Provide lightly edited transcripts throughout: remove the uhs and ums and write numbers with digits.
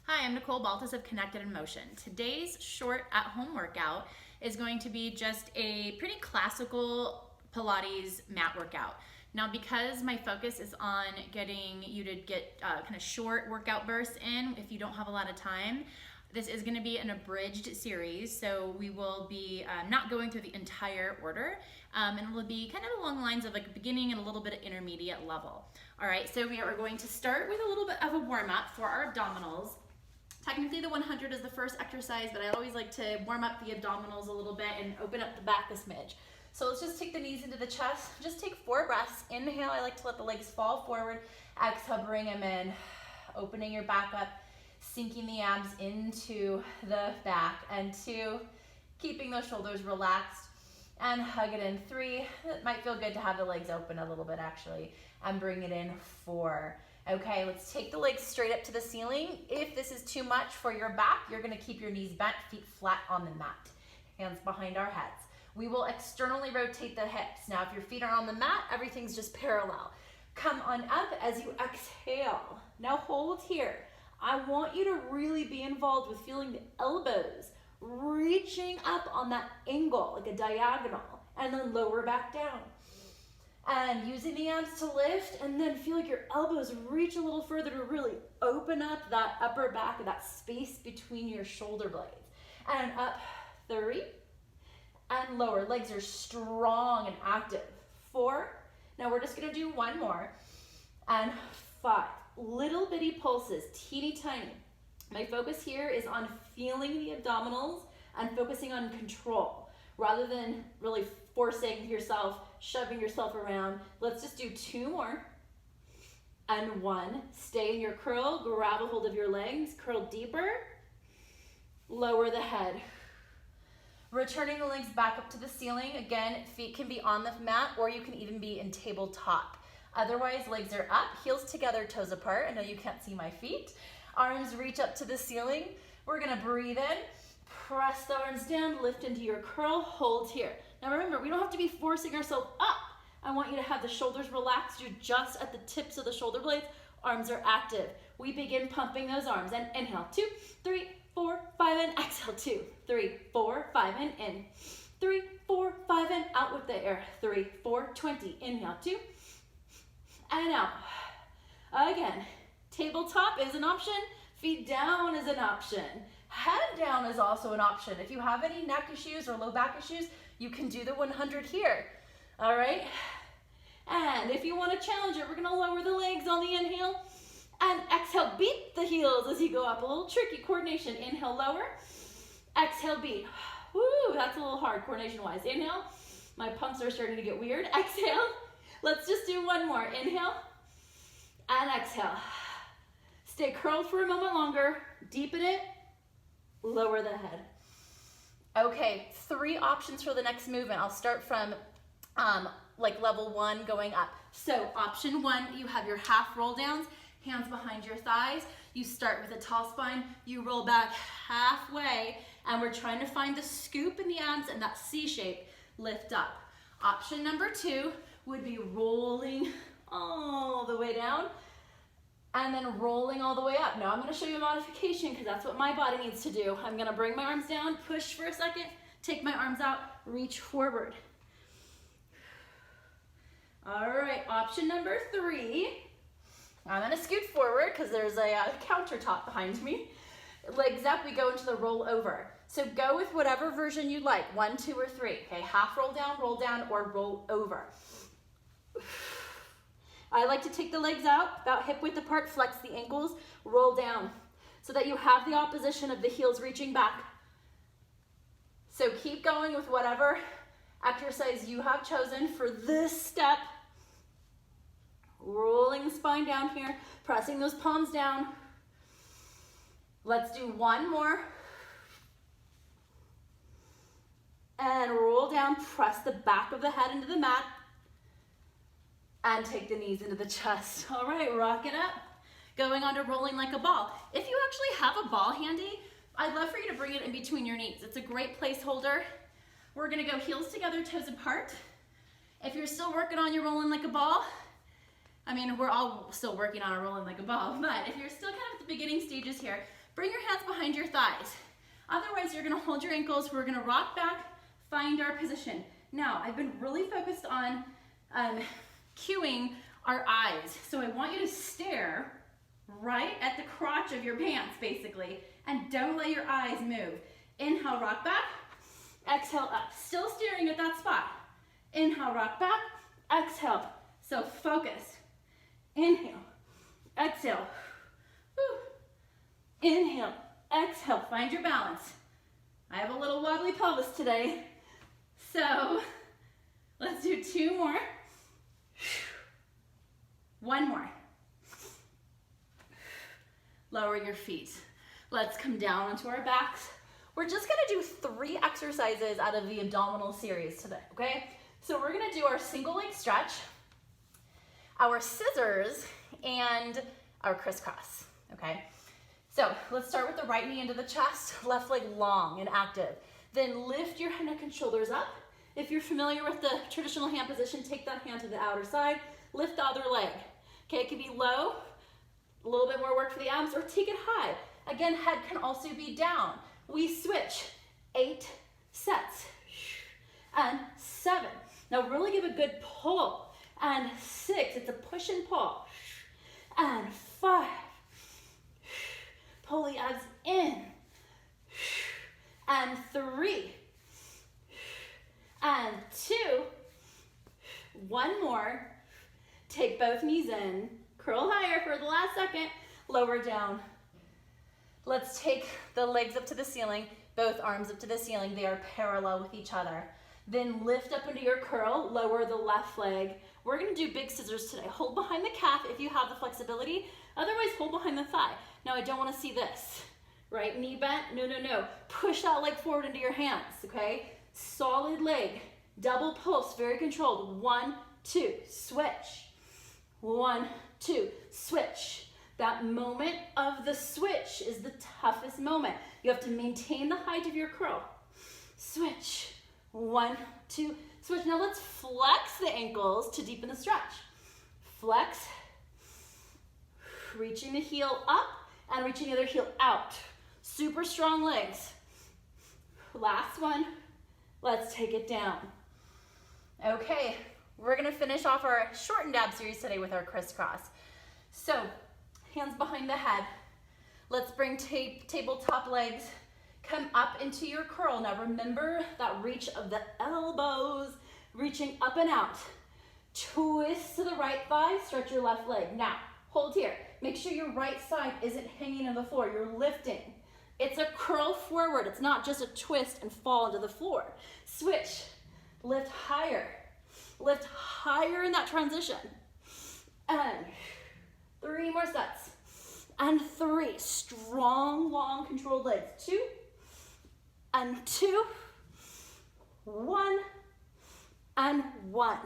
Hi, I'm Nicole Baltes of Connected in Motion. Today's short at-home workout is going to be just a pretty classical Pilates mat workout. Now, because my focus is on getting you to get kind of short workout bursts in if you don't have a lot of time, this is going to be an abridged series, so we will be not going through the entire order, and it will be kind of along the lines of like beginning and a little bit of intermediate level. All right, so we are going to start with a little bit of a warm-up for our abdominals. Technically the 100 is the first exercise, but I always like to warm up the abdominals a little bit and open up the back a smidge. So let's just take the knees into the chest. Just take 4 breaths. Inhale, I like to let the legs fall forward. Exhale, bring them in. Opening your back up, sinking the abs into the back. And 2, keeping those shoulders relaxed. And hug it in. 3, it might feel good to have the legs open a little bit actually. And bring it in. 4. Okay, let's take the legs straight up to the ceiling. If this is too much for your back, you're gonna keep your knees bent, feet flat on the mat. Hands behind our heads. We will externally rotate the hips. Now, if your feet are on the mat, everything's just parallel. Come on up as you exhale. Now hold here. I want you to really be involved with feeling the elbows reaching up on that angle, like a diagonal, and then lower back down. And using the abs to lift, and then feel like your elbows reach a little further to really open up that upper back, that space between your shoulder blades. And up, 3, and lower. Legs are strong and active. 4, now we're just gonna do 1 more. And 5, little bitty pulses, teeny tiny. My focus here is on feeling the abdominals and focusing on control, rather than really forcing yourself, shoving yourself around. Let's just do 2 more. And 1, stay in your curl, grab a hold of your legs, curl deeper, lower the head. Returning the legs back up to the ceiling. Again, feet can be on the mat or you can even be in tabletop. Otherwise, legs are up, heels together, toes apart. I know you can't see my feet. Arms reach up to the ceiling. We're gonna breathe in, press the arms down, lift into your curl, hold here. Now remember, we don't have to be forcing ourselves up. I want you to have the shoulders relaxed. You're just at the tips of the shoulder blades. Arms are active. We begin pumping those arms. And inhale, 2, 3, 4, 5, and exhale, 2, 3, 4, 5, and in. 3, 4, 5, and out with the air. 3, 4, 20. Inhale, 2, and out. Again, tabletop is an option. Feet down is an option. Head down is also an option. If you have any neck issues or low back issues, you can do the 100 here. All right? And if you want to challenge it, we're going to lower the legs on the inhale. And exhale, beat the heels as you go up. A little tricky coordination. Inhale, lower. Exhale, beat. Woo, that's a little hard coordination-wise. Inhale. My pumps are starting to get weird. Exhale. Let's just do 1 more. Inhale. And exhale. Stay curled for a moment longer. Deepen it. Lower the head. Okay, 3 options for the next movement. I'll start from like level 1 going up. So option 1, you have your half roll downs, hands behind your thighs. You start with a tall spine, you roll back halfway, and we're trying to find the scoop in the abs and that C shape, lift up. Option number 2 would be rolling all the way down, and then rolling all the way up. Now I'm gonna show you a modification because that's what my body needs to do. I'm gonna bring my arms down, push for a second, take my arms out, reach forward. All right, option number 3. I'm gonna scoot forward because there's a countertop behind me. Legs up, we go into the roll over. So go with whatever version you like, 1, 2, or 3. Okay, half roll down, or roll over. I like to take the legs out, about hip width apart, flex the ankles, roll down, so that you have the opposition of the heels reaching back. So keep going with whatever exercise you have chosen for this step. Rolling the spine down here, pressing those palms down. Let's do 1 more. And roll down, press the back of the head into the mat. And take the knees into the chest. All right, rock it up. Going on to rolling like a ball. If you actually have a ball handy, I'd love for you to bring it in between your knees. It's a great placeholder. We're gonna go heels together, toes apart. If you're still working on your rolling like a ball, I mean, we're all still working on a rolling like a ball, but if you're still kind of at the beginning stages here, Bring your hands behind your thighs. Otherwise, you're gonna hold your ankles. We're gonna rock back, find our position. Now, I've been really focused on cueing our eyes. So I want you to stare right at the crotch of your pants, basically, and don't let your eyes move. Inhale, rock back. Exhale, up. Still staring at that spot. Inhale, rock back. Exhale. So focus. Inhale. Exhale. Whew. Inhale. Exhale. Find your balance. I have a little wobbly pelvis today. So let's do 2 more. One more. Lower your feet. Let's come down onto our backs. We're just gonna do 3 exercises out of the abdominal series today, okay? So we're gonna do our single leg stretch, our scissors, and our crisscross, okay? So let's start with the right knee into the chest, left leg long and active. Then lift your neck and shoulders up. If you're familiar with the traditional hand position, take that hand to the outer side, lift the other leg. Okay, it can be low, a little bit more work for the abs, or take it high. Again, head can also be down. We switch. 8 sets. And 7. Now really give a good pull. And 6, it's a push and pull. And 5. Pull the abs in. And 3. And 2. 1 more. Take both knees in. Curl higher for the last second. Lower down. Let's take the legs up to the ceiling, both arms up to the ceiling. They are parallel with each other. Then lift up into your curl, lower the left leg. We're gonna do big scissors today. Hold behind the calf if you have the flexibility. Otherwise, hold behind the thigh. Now, I don't wanna see this. Right knee bent, no, no, no. Push that leg forward into your hands, okay? Solid leg, double pulse, very controlled. 1, 2, switch. 1, 2, switch. That moment of the switch is the toughest moment. You have to maintain the height of your curl. Switch. 1, 2, switch. Now let's flex the ankles to deepen the stretch. Flex. Reaching the heel up and reaching the other heel out. Super strong legs. Last one. Let's take it down. Okay, we're gonna finish off our shortened ab series today with our crisscross. So, hands behind the head. Let's bring tabletop legs. Come up into your curl. Now remember that reach of the elbows, reaching up and out. Twist to the right thigh, stretch your left leg. Now, hold here. Make sure your right side isn't hanging on the floor. You're lifting. It's a curl forward. It's not just a twist and fall into the floor. Switch. Lift higher. Lift higher in that transition. And 3 more sets. And 3. Strong, long, controlled legs. 2. And 2. 1. And 1.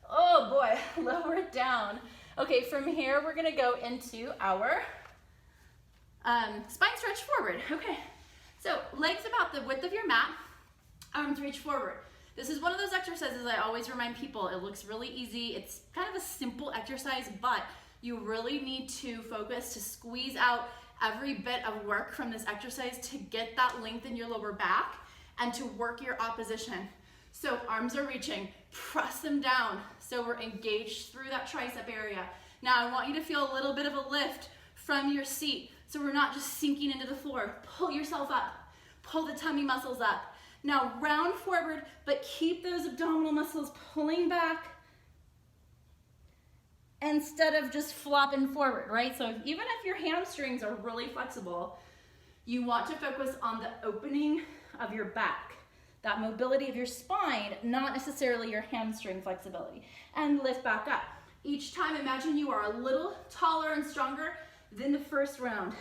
Oh boy, lower it down. Okay, from here we're gonna go into our spine stretch forward. Okay, so legs about the width of your mat, arms reach forward. This is one of those exercises I always remind people. It looks really easy. It's kind of a simple exercise, but you really need to focus to squeeze out every bit of work from this exercise to get that length in your lower back and to work your opposition. So arms are reaching, press them down so we're engaged through that tricep area. Now I want you to feel a little bit of a lift from your seat so we're not just sinking into the floor. Pull yourself up, pull the tummy muscles up. Now round forward, but keep those abdominal muscles pulling back instead of just flopping forward, right? So even if your hamstrings are really flexible, you want to focus on the opening of your back, that mobility of your spine, not necessarily your hamstring flexibility. And lift back up. Each time, imagine you are a little taller and stronger than the first round.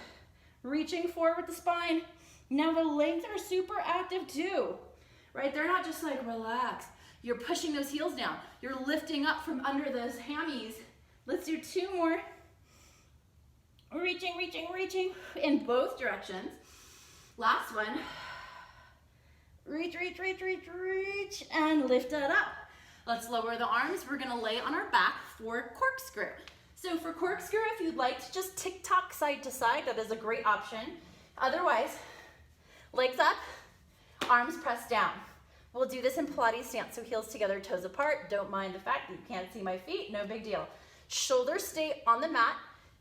Reaching forward with the spine. Now the legs are super active too, right? They're not just like relax. You're pushing those heels down. You're lifting up from under those hammies. Let's do 2 more. Reaching, reaching, reaching in both directions. Last one. Reach, reach, reach, reach, reach, and lift it up. Let's lower the arms. We're gonna lay on our back for corkscrew. So for corkscrew, if you'd like to just tick-tock side to side, that is a great option. Otherwise, legs up, arms pressed down. We'll do this in Pilates stance, so heels together, toes apart. Don't mind the fact that you can't see my feet, no big deal. Shoulders stay on the mat,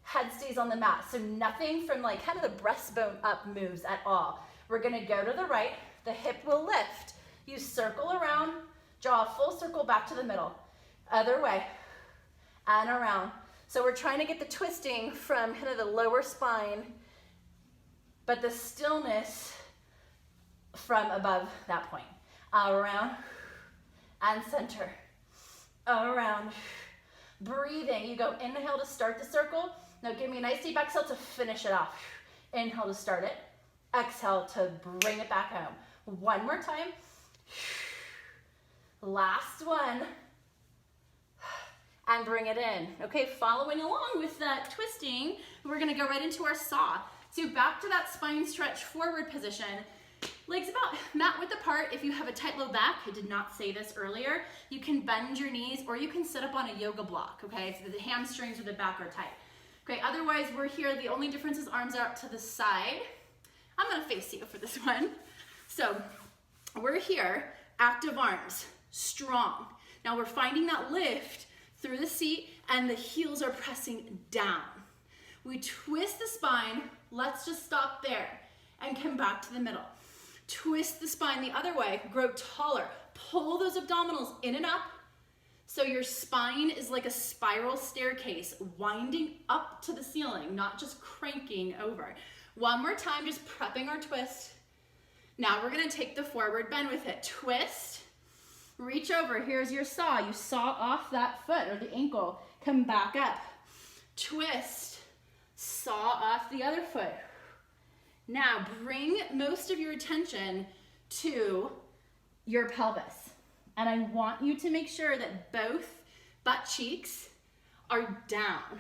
head stays on the mat. So nothing from like kind of the breastbone up moves at all. We're gonna go to the right, the hip will lift. You circle around, draw a full circle back to the middle. Other way, and around. So we're trying to get the twisting from kind of the lower spine, but the stillness from above that point. Around and center, around. Breathing, you go inhale to start the circle. Now give me a nice deep exhale to finish it off. Inhale to start it, exhale to bring it back home. One more time. Last one. And bring it in. Okay, following along with that twisting, we're gonna go right into our saw. So back to that spine stretch forward position. Legs about mat width apart. If you have a tight low back, I did not say this earlier, you can bend your knees or you can sit up on a yoga block, okay, if the hamstrings or the back are tight. Okay, otherwise we're here, the only difference is arms are out to the side. I'm gonna face you for this one. So we're here, active arms, strong. Now we're finding that lift through the seat and the heels are pressing down. We twist the spine, let's just stop there and come back to the middle. Twist the spine the other way, grow taller. Pull those abdominals in and up so your spine is like a spiral staircase winding up to the ceiling, not just cranking over. One more time, just prepping our twist. Now we're gonna take the forward bend with it. Twist, reach over, here's your saw. You saw off that foot or the ankle, come back up. Twist, saw off the other foot. Now bring most of your attention to your pelvis. And I want you to make sure that both butt cheeks are down.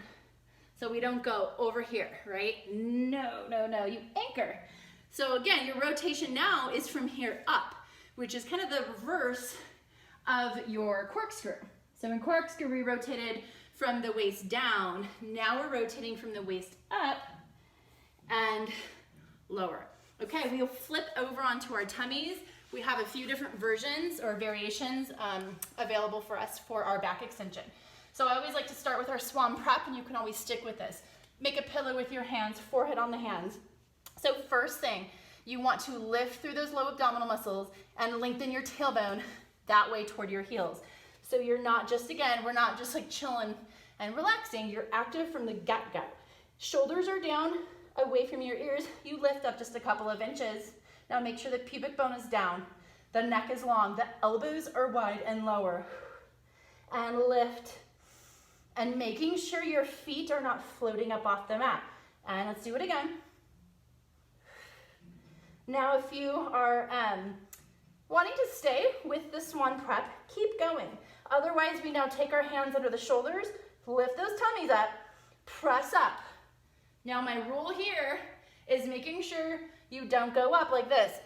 So we don't go over here, right? No, no, no, you anchor. So again, your rotation now is from here up, which is kind of the reverse of your corkscrew. So in corkscrew, we rotated from the waist down. Now we're rotating from the waist up and lower. Okay, we'll flip over onto our tummies. We have a few different versions or variations available for us for our back extension. So I always like to start with our swan prep, and you can always stick with this. Make a pillow with your hands, forehead on the hands. So first thing, you want to lift through those low abdominal muscles and lengthen your tailbone that way toward your heels. So you're not just, again, we're not just like chilling and relaxing, you're active from the get-go. Shoulders are down, away from your ears, you lift up just a couple of inches. Now make sure the pubic bone is down, the neck is long, the elbows are wide and lower. And lift, and making sure your feet are not floating up off the mat. And let's do it again. Now if you are wanting to stay with the swan prep, keep going. Otherwise, we now take our hands under the shoulders, lift those tummies up, press up. Now my rule here is making sure you don't go up like this,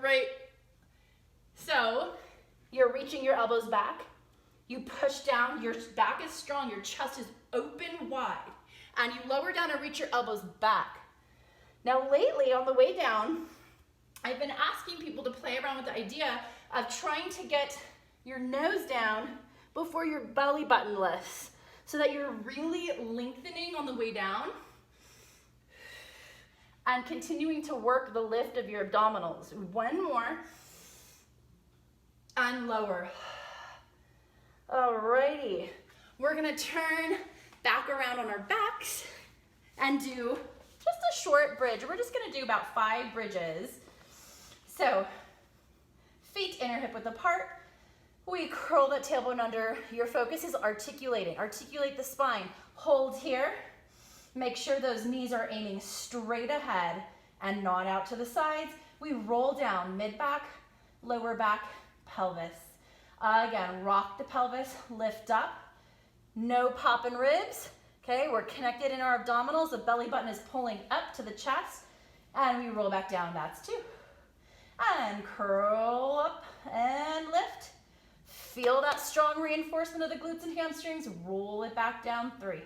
right? So you're reaching your elbows back, you push down, your back is strong, your chest is open wide, and you lower down and reach your elbows back. Now lately on the way down, I've been asking people to play around with the idea of trying to get your nose down before your belly button lifts, so that you're really lengthening on the way down and continuing to work the lift of your abdominals. One more, and lower. Alrighty, we're gonna turn back around on our backs and do just a short bridge. We're just gonna do about 5 bridges. So, feet inner hip width apart. We curl that tailbone under. Your focus is articulating. Articulate the spine. Hold here. Make sure those knees are aiming straight ahead and not out to the sides. We roll down, mid-back, lower back, pelvis. Again, rock the pelvis, lift up. No popping ribs. Okay, we're connected in our abdominals. The belly button is pulling up to the chest. And we roll back down, that's 2. And curl up and lift. Feel that strong reinforcement of the glutes and hamstrings. Roll it back down, 3.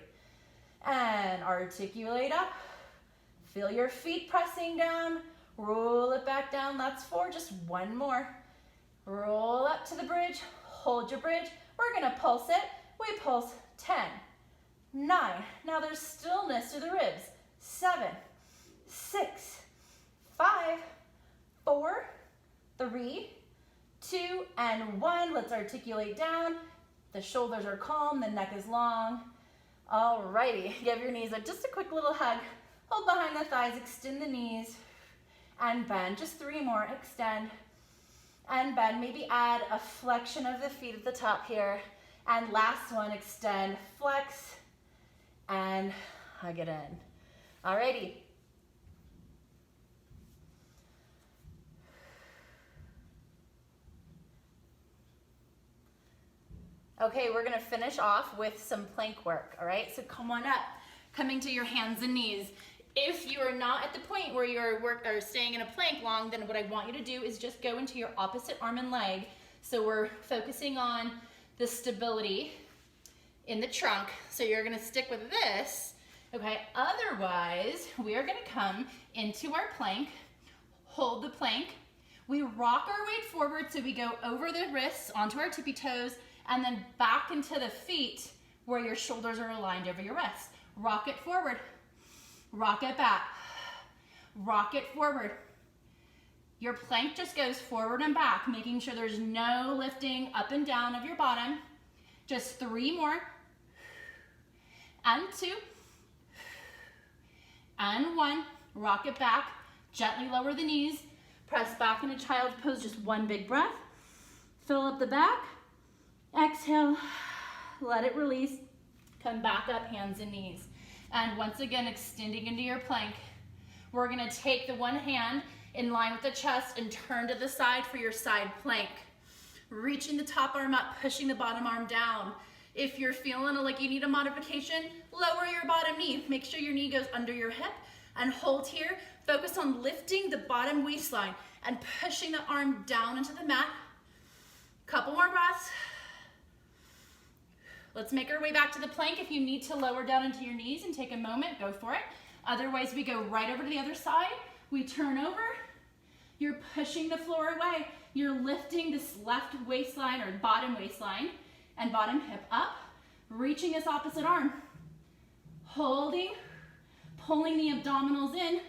And articulate up. Feel your feet pressing down. Roll it back down. That's 4. Just one more. Roll up to the bridge. Hold your bridge. We're going to pulse it. We pulse 10, 9. Now there's stillness through the ribs. 7, 6, 5, 4, 3, 2, and 1. Let's articulate down. The shoulders are calm. The neck is long. Alrighty. Give your knees just a quick little hug. Hold behind the thighs. Extend the knees. And bend. Just 3 more. Extend. And bend. Maybe add a flexion of the feet at the top here. And last one, extend, flex, and hug it in. Alrighty. Okay, we're gonna finish off with some plank work, all right? So come on up, coming to your hands and knees. If you are not at the point where you're staying in a plank long, then what I want you to do is just go into your opposite arm and leg. So we're focusing on the stability in the trunk. So you're gonna stick with this, okay? Otherwise, we are gonna come into our plank, hold the plank. We rock our weight forward so we go over the wrists onto our tippy toes and then back into the feet where your shoulders are aligned over your wrists. Rock it forward, rock it back, rock it forward. Your plank just goes forward and back, making sure there's no lifting up and down of your bottom. Just 3 more. And 2. And 1. Rock it back. Gently lower the knees. Press back into child's pose. Just 1 big breath. Fill up the back. Exhale. Let it release. Come back up, hands and knees. And once again, extending into your plank. We're going to take the one hand in line with the chest and turn to the side for your side plank. Reaching the top arm up, pushing the bottom arm down. If you're feeling like you need a modification, lower your bottom knee. Make sure your knee goes under your hip and hold here. Focus on lifting the bottom waistline and pushing the arm down into the mat. Couple more breaths. Let's make our way back to the plank. If you need to lower down into your knees and take a moment, go for it. Otherwise, we go right over to the other side. We turn over. You're pushing the floor away. You're lifting this left waistline or bottom waistline and bottom hip up, reaching this opposite arm. Holding, pulling the abdominals in,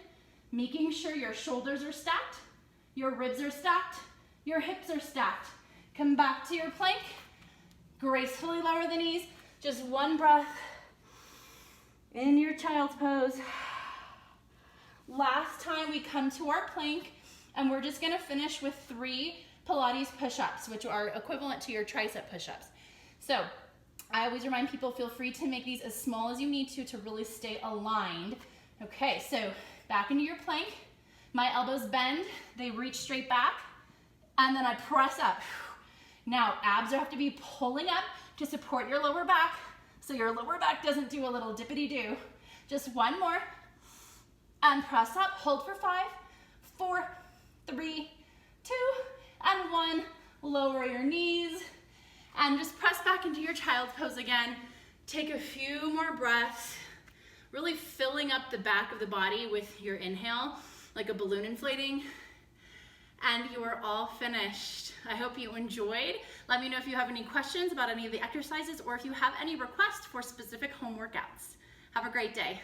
making sure your shoulders are stacked, your ribs are stacked, your hips are stacked. Come back to your plank. Gracefully lower the knees. Just 1 breath in your child's pose. Last time we come to our plank, and we're just gonna finish with 3 Pilates push-ups, which are equivalent to your tricep push-ups. So I always remind people, feel free to make these as small as you need to really stay aligned. Okay, so back into your plank. My elbows bend, they reach straight back, and then I press up. Now, abs have to be pulling up to support your lower back, so your lower back doesn't do a little dippity-doo. Just 1 more, and press up, hold for 5, 4, 3, 2, and 1. Lower your knees, and just press back into your child's pose again. Take a few more breaths, really filling up the back of the body with your inhale, like a balloon inflating. And you are all finished. I hope you enjoyed. Let me know if you have any questions about any of the exercises or if you have any requests for specific home workouts. Have a great day.